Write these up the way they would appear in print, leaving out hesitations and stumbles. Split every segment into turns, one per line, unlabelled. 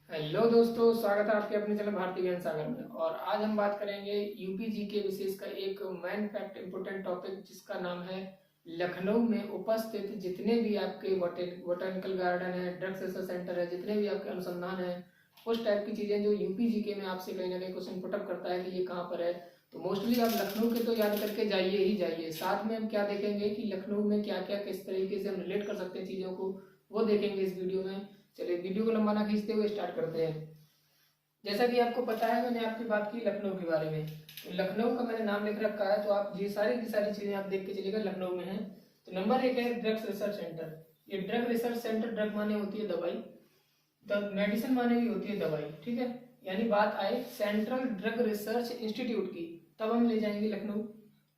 Hello दोस्तों, स्वागत है आपके अपने चैनल भारतीय ज्ञान सागर में। और आज हम बात करेंगे यूपीजी के विशेष का एक मेन फैक्ट इंपोर्टेंट टॉपिक, जिसका नाम है लखनऊ में उपस्थित जितने भी आपके बोटेनिकल गार्डन है, ड्रग्स रिसर्च सेंटर है, जितने भी आपके अनुसंधान है, उस टाइप की चीजें जो यूपीजी के में आपसे कहीं ना कहीं क्वेश्चन पुटअप करता है कि ये कहाँ पर है। तो मोस्टली आप लखनऊ के तो याद करके जाइए ही जाइए। साथ में हम क्या देखेंगे कि लखनऊ में क्या क्या किस तरीके से हम रिलेट कर सकते हैं चीजों को, वो देखेंगे इस वीडियो में। चलिए वीडियो को लंबा ना खींचते हुए स्टार्ट करते हैं। जैसा कि आपको पता है, मैंने आपकी बात की लखनऊ के बारे में, तो लखनऊ का मैंने नाम लिख रखा है, तो आप ये सारी की सारी चीजें आप देख के चलिएगा लखनऊ में है। तो नंबर 1 है ड्रग्स रिसर्च सेंटर। ये ड्रग रिसर्च सेंटर, ड्रग माने होती है दवाई, मेडिसिन माने भी होती है दवाई, ठीक है। यानी बात आए सेंट्रल ड्रग रिसर्च इंस्टीट्यूट की, तब हम ले जाएंगे लखनऊ।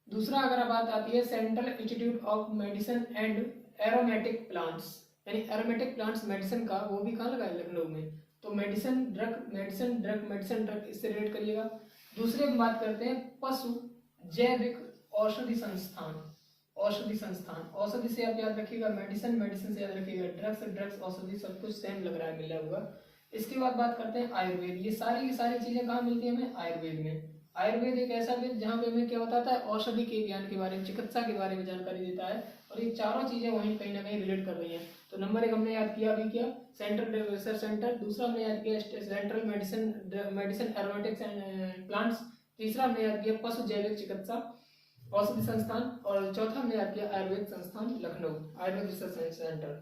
दूसरा अगर बात आती है central institute of medicine and aromatic plants, यानी एरोमेटिक प्लांट्स मेडिसिन का, वो भी कहाँ लगा है? लखनऊ में। तो medicine drug, medicine drug, medicine drug, इससे रिलेट करिएगा। दूसरे हम बात करते हैं पशु जैविक औषधि संस्थान। औषधि संस्थान, औषधि से आप याद रखिएगा मेडिसिन, मेडिसिन से याद रखिएगा ड्रग्स, ड्रग्स औषधि, सब कुछ सेम लग रहा है, मिला हुआ। इसके बाद बात करते हैं आयुर्वेद। ये सारी की सारी चीजें कहाँ मिलती है हमें? आयुर्वेद में। आयुर्वेद एक ऐसा वेद जहाँ पे हमें क्या बताता है? औषधि के ज्ञान के बारे में, चिकित्सा के बारे में जानकारी देता है। और ये चारों चीजें वहीं कहीं ना कहीं रिलेट कर रही हैं। तो नंबर 1 हमने याद किया, अभी किया सेंट्रल रिसर्च सेंटर। दूसरा हमने याद किया central medicine aromatics and plants. तीसरा हमने याद किया पशु जैविक चिकित्सा औषधि संस्थान। और चौथा हमने याद किया आयुर्वेद संस्थान लखनऊ, आयुर्वेद रिसर्च सेंटर।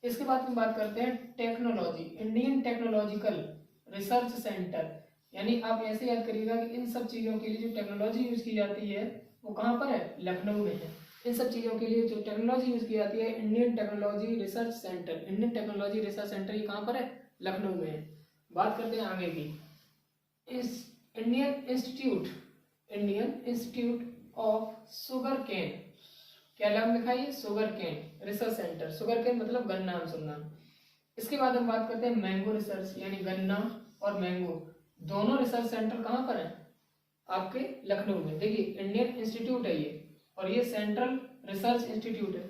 इसके बाद हम बात करते हैं technology, Indian technological research centre. यानी आप ऐसे याद करिएगा कि इन सब चीजों के लिए जो टेक्नोलॉजी यूज की जाती है वो कहाँ पर है? लखनऊ में है। इन सब चीजों के लिए जो टेक्नोलॉजी यूज की जाती है, Indian technology research centre, Indian technology research centre, ये कहाँ पर है? लखनऊ में है। बात करते हैं आगे की, इस Indian Institute of Sugar Cane, क्या नाम लिखा है? Sugar cane research centre. Sugar cane मतलब गन्ना अनुसंधान। इसके बाद हम बात करते हैं मैंगो रिसर्च, यानी गन्ना और मैंगो दोनों रिसर्च सेंटर कहाँ पर है? आपके लखनऊ में। देखिए इंडियन इंस्टीट्यूट है ये, और ये सेंट्रल रिसर्च इंस्टीट्यूट है,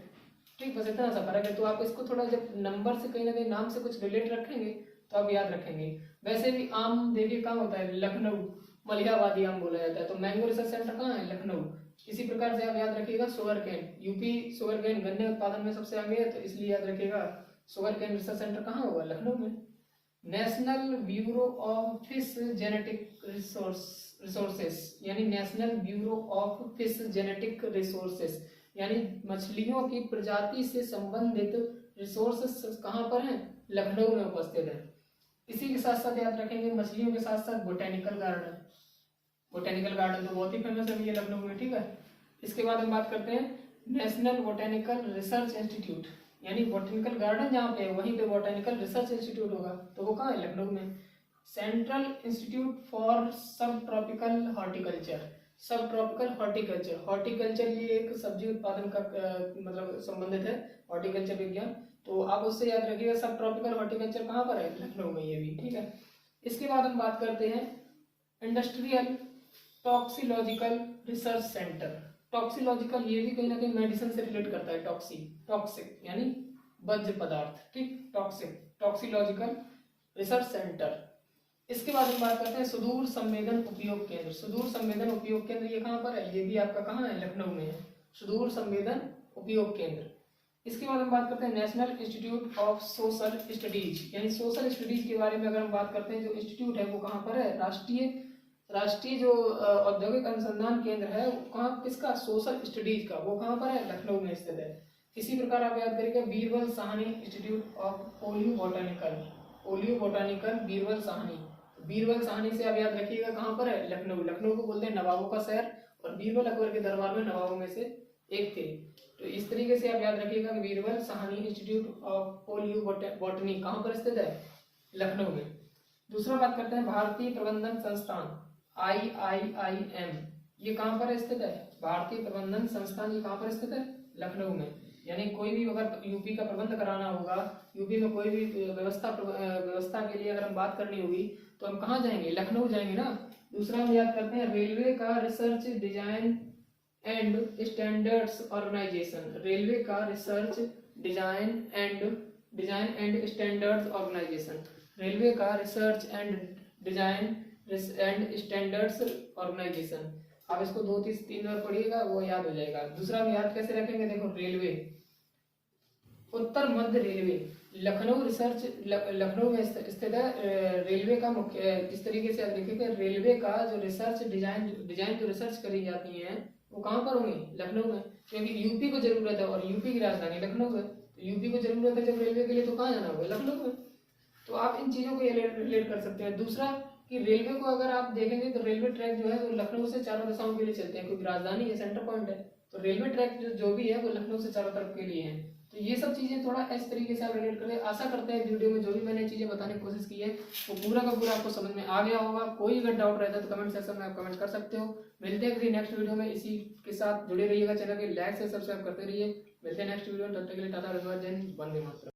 ठीक। बस इतना सा फर्क है। तो आप इसको थोड़ा जब नंबर से कहीं ना कहीं नाम से कुछ रिलेट रखेंगे तो आप याद रखेंगे। वैसे भी आम देखिए कहाँ होता है? लखनऊ, मलिहाबादी आम बोला जाता है। तो मैंगो रिसर्च सेंटर कहाँ है? लखनऊ। इसी प्रकार से आप याद रखिएगा sugar cane, UP sugar cane गन्ने उत्पादन में सबसे आगे है, तो इसलिए याद रखिएगा शुगर केन रिसर्च सेंटर कहाँ होगा? लखनऊ में। National bureau of fish genetic resources, यानी national bureau of fish genetic resources, यानी मछलियों की प्रजाति से संबंधित रिसोर्सेस कहाँ पर हैं? लखनऊ में उपस्थित है। इसी के साथ साथ याद रखेंगे मछलियों के साथ साथ बोटेनिकल गार्डन। बोटेनिकल गार्डन तो बहुत ही फेमस है भैया लखनऊ में, ठीक है। इसके बाद हम बात करते हैं नेशनल बोटेनिकल रिसर्च इंस्टीट्यूट, यानी बोटेनिकल गार्डन जहाँ पे है वहीं पे बोटेनिकल रिसर्च इंस्टीट्यूट होगा, तो वो कहाँ है? लखनऊ में। सेंट्रल इंस्टीट्यूट फॉर सब ट्रॉपिकल हॉर्टिकल्चर, सब ट्रॉपिकल हॉर्टिकल्चर, हॉर्टिकल्चर ये एक सब्जी उत्पादन का मतलब संबंधित है, हॉर्टिकल्चर विज्ञान। तो आप उससे याद रखिएगा सब ट्रॉपिकल हॉर्टिकल्चर कहाँ पर है? लखनऊ में, ये भी ठीक है। इसके बाद हम बात करते हैं इंडस्ट्रियल टॉक्सिलॉजिकल रिसर्च सेंटर। टॉक्सिलॉजिकल ये भी कहीं ना कहीं मेडिसिन से रिलेट करता है। टॉक्सिक यानी वर्ज्य पदार्थ, ठीक। टॉक्सिलॉजिकल रिसर्च सेंटर। इसके बाद हम बात करते हैं सुदूर संवेदन उपयोग केंद्र। सुदूर संवेदन उपयोग केंद्र ये कहाँ पर है? ये भी आपका कहाँ है? लखनऊ में है, सुदूर संवेदन उपयोग केंद्र। इसके बाद हम बात करते हैं national institute of social studies, यानी सोशल स्टडीज के बारे में अगर हम बात करते हैं, जो इंस्टीट्यूट है वो कहाँ पर है? राष्ट्रीय जो औद्योगिक अनुसंधान केंद्र है वो कहाँ, किसका? सोशल स्टडीज का, वो कहाँ पर है? लखनऊ में स्थित है। इसी प्रकार आप याद करिएगा Birbal Sahni institute of oleo botanical Birbal Sahni. Birbal Sahni से आप याद रखिएगा कहाँ पर है? लखनऊ। लखनऊ को बोलते हैं नवाबों का शहर, और बीरबल अकबर के दरबार में नवाबों में से एक थे। तो इस तरीके से आप याद रखिएगा कि Birbal Sahni institute of oleo botany कहाँ पर स्थित है? लखनऊ में। दूसरा बात करते हैं भारतीय प्रबंधन संस्थान, IIIM, ये कहाँ पर स्थित है? भारतीय प्रबंधन संस्थान, ये कहाँ पर स्थित है? लखनऊ में। यानी कोई भी अगर यूपी का प्रबंध कराना होगा, यूपी में कोई भी व्यवस्था के लिए अगर हम बात करनी होगी तो हम कहाँ जाएंगे? लखनऊ जाएंगे ना। दूसरा हम याद करते हैं रेलवे का research design and standards organisation, railway का research design and standards organisation. Railway का research and design and standards organisation. आप इसको 2-3 बार पढ़िएगा, वो याद हो जाएगा। दूसरा हम याद कैसे रखेंगे, देखो रेलवे, उत्तर मध्य रेलवे, लखनऊ रिसर्च, लखनऊ में स्थित है। रेलवे का मुख्य, इस तरीके से आप देखिएगा, रेलवे का जो रिसर्च डिजाइन जो रिसर्च करी जाती है वो कहाँ पर होंगी, लखनऊ में, क्योंकि यूपी को जरूरत है और यूपी की राजधानी लखनऊ है। तो यूपी को जरूरत है जब रेलवे के लिए, तो कहाँ जाना होगा, लखनऊ में। तो आप इन चीजों को ये रिलेट कर सकते हैं। दूसरा कि रेलवे को अगर आप देखेंगे तो रेलवे ट्रैक जो है वो लखनऊ से चारों दिशाओं के लिए चलते हैं, क्योंकि राजधानी है, सेंटर पॉइंट है। तो रेलवे ट्रैक जो भी है वो लखनऊ से चारों तरफ के लिए है। तो ये सब चीजें थोड़ा इस तरीके से आप रिलेट करें। आशा करते हैं वीडियो में जो भी मैंने चीजें बताने की कोशिश की है वो पूरा का पूरा आपको समझ में आ गया होगा। कोई अगर डाउट रहता है तो कमेंट सेक्शन में आप कमेंट कर सकते हो। मिलते हैं किसी नेक्स्ट वीडियो में, इसी के साथ जुड़े रहिएगा, चैनल के लाइक से सब्सक्राइब करते रहिए। मिलते हैं नेक्स्ट वीडियो में, तब तक के लिए टाटा, धन्यवाद, जय हिंद, वंदे मातरम।